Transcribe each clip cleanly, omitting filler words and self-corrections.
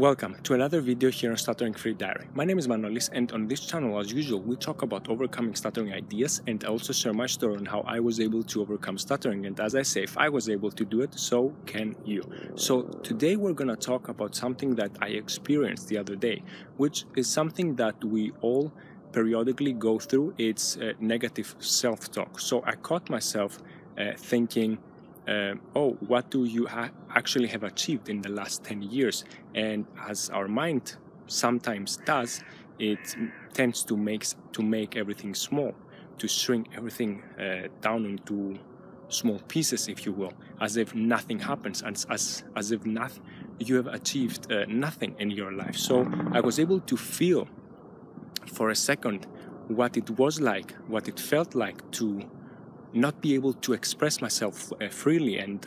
Welcome to another video here on Stutteringfreediary. My name is Manolis, and on this channel, as usual, we talk about overcoming stuttering ideas and also share my story on how I was able to overcome stuttering. And as I say, if I was able to do it, so can you. So today we're gonna talk about something that I experienced the other day, which is something that we all periodically go through. It's negative self-talk. So I caught myself thinking, oh, what do you actually have achieved in the last 10 years? And as our mind sometimes does, it tends to make everything small, to shrink everything down into small pieces, if you will, as if nothing happens, as if you have achieved nothing in your life. So I was able to feel for a second what it was like, what it felt like to not be able to express myself freely and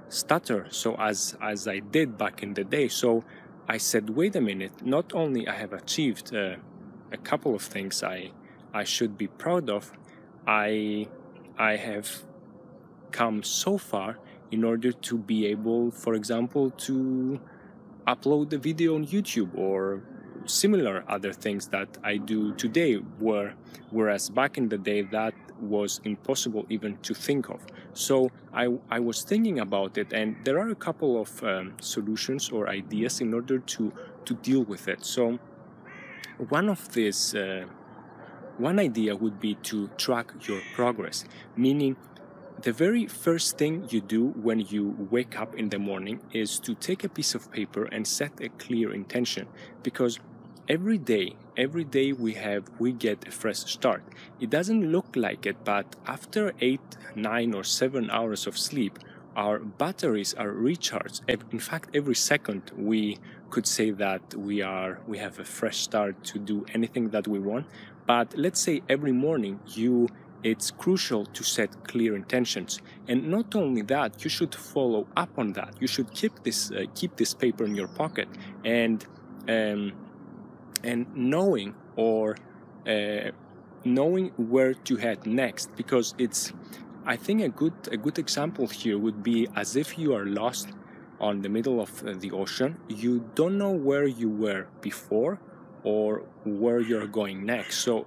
stutter so as I did back in the day. So I said, wait a minute, not only I have achieved a couple of things I should be proud of, I have come so far in order to be able, for example, to upload the video on YouTube or similar other things that I do today, whereas back in the day that was impossible even to think of. So I was thinking about it, and there are a couple of solutions or ideas in order to deal with it. So one idea would be to track your progress, meaning the very first thing you do when you wake up in the morning is to take a piece of paper and set a clear intention, because every day we get a fresh start. It doesn't look like it, but after 8, 9 or 7 hours of sleep, our batteries are recharged. In fact, every second we could say that we have a fresh start to do anything that we want. But let's say every morning it's crucial to set clear intentions. And not only that, you should follow up on that. You should keep this paper in your pocket and knowing where to head next, because I think a good example here would be as if you are lost on the middle of the ocean. You don't know where you were before or where you're going next. So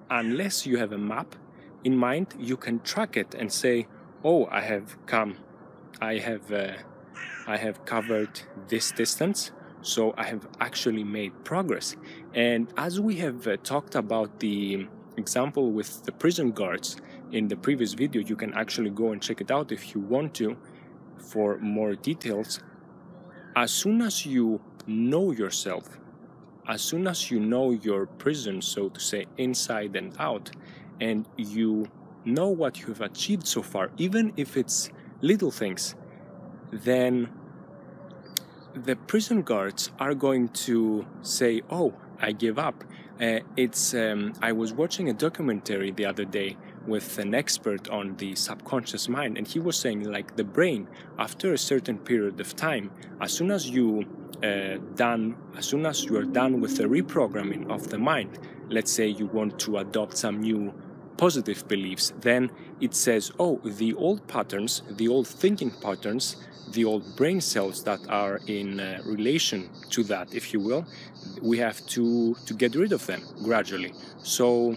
unless you have a map in mind, you can track it and say, oh, I have covered this distance, so I have actually made progress. And as we have talked about the example with the prison guards in the previous video, you can actually go and check it out if you want to for more details. As soon as you know yourself, as soon as you know your prison, so to say, inside and out, and you know what you have achieved so far, even if it's little things, then the prison guards are going to say, oh, I give up. I was watching a documentary the other day with an expert on the subconscious mind, and he was saying, like, the brain, after a certain period of time, as soon as you are done with the reprogramming of the mind, let's say you want to adopt some new positive beliefs, then it says, oh, the old patterns, the old thinking patterns, the old brain cells that are in relation to that, if you will, we have to get rid of them gradually. So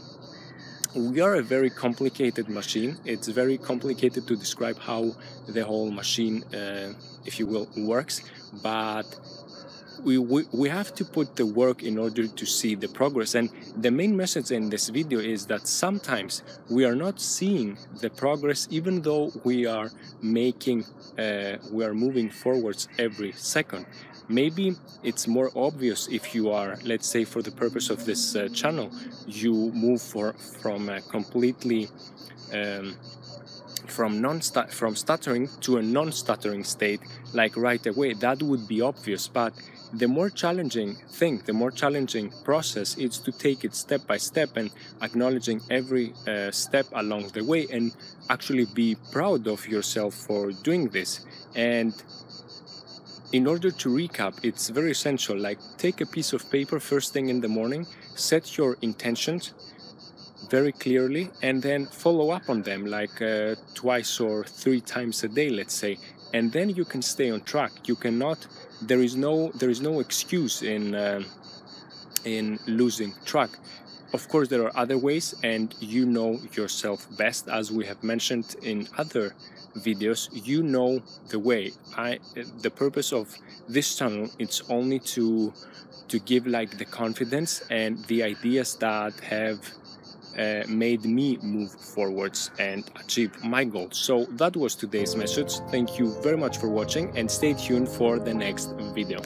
we are a very complicated machine. It's very complicated to describe how the whole machine, if you will, works, but we have to put the work in order to see the progress. And the main message in this video is that sometimes we are not seeing the progress, even though we are moving forwards every second. Maybe it's more obvious if you are, let's say, for the purpose of this channel, you move from stuttering to a non-stuttering state, like right away. That would be obvious, but the more challenging thing, the more challenging process is to take it step by step and acknowledging every step along the way, and actually be proud of yourself for doing this. And in order to recap, it's very essential, like, take a piece of paper first thing in the morning, set your intentions very clearly, and then follow up on them, like 2 or 3 times a day, let's say, and then you can stay on track. You cannot there is no excuse in losing track. Of course, there are other ways, and you know yourself best, as we have mentioned in other videos. You know the way. The purpose of this channel, it's only to give like the confidence and the ideas that have made me move forwards and achieve my goals. So that was today's message. Thank you very much for watching, and stay tuned for the next video.